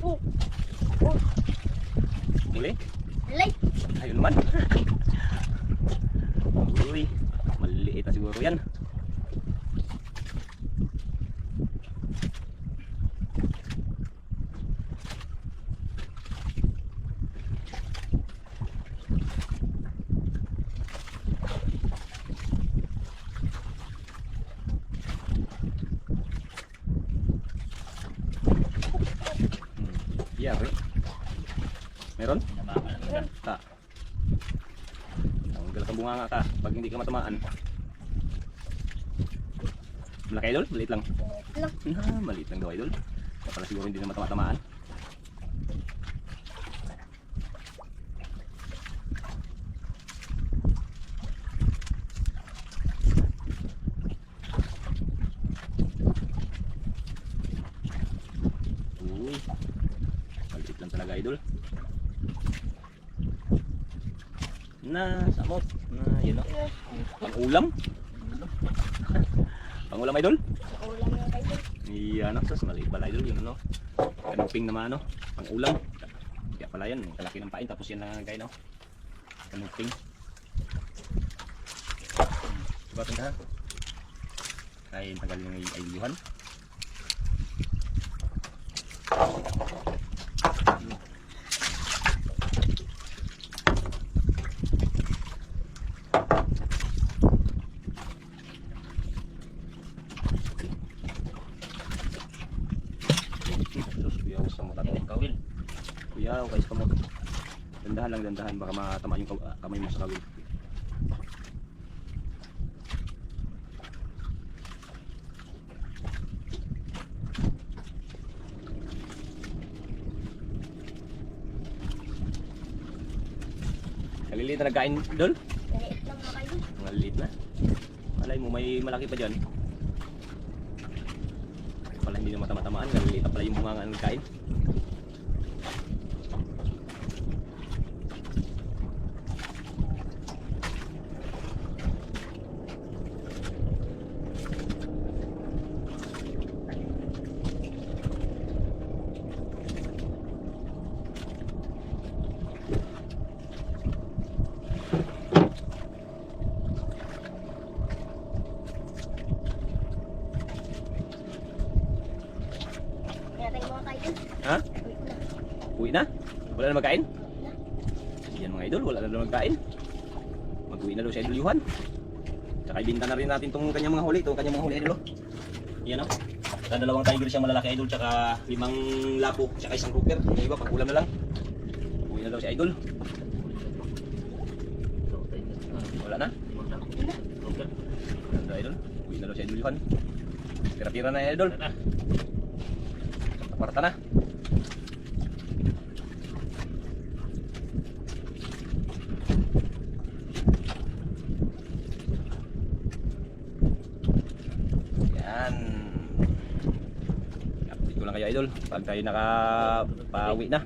Oh. Oh. Muli? Alay. Ayun naman. Uy, maliit na siguro yan. Yari. Meron? Ta. Ang galas ang bunganga ka pag hindi ka matamaan. Malaki idol? Maliit lang. Lang. Maliit lang daw idol. Kaya pala siguro hindi na matama-tamaan. Uy. Maliit lang talaga idol. Na samot. Na yun o. Pang-ulam. Pang-ulam idol? Ulam yung kayo. Iyan ang sus, maliit pala idol yun ano. Kanuping naman ano, pang-ulam. Kaya pala yan, kalaki ng pain tapos yan lang ang gaya no. Kanuping. Subatin ka. Kain tagal yung ayuhan. Kuya, okay ka mo. Dandahan lang, dandahan baka matama yung kamay mo sa kawil. Kaliliit na nagkain, Dol? Maliit lang mga kayo. Maliliit na. Alay mo, may malaki pa dyan. Pala hindi na matama-tamaan, kaliliit na pala yung bunganga ng nagkain. Kaya tayo mga kayo. Ha? Wait na. Uwi na? Wala na magkain? Yan mga idol, wala na daw magkain. Mag-uwi na daw si Idol Yuhan. Tsaka ibinta na rin natin itong kanyang mga huli. Itong kanyang mga huli idol. Yan o. Tsaka dalawang tiger siyang malalaki idol. Tsaka 5 lapo. Tsaka 1 grouper. Yung iba pag ulam na lang. Uwi na daw si Idol. Wala na? Wala na idol. Uwi na daw si Idol Yuhan. Tira-tira na idol. Parta na. Yan. Update ko lang kayo idol pag tayo nakapauwi na.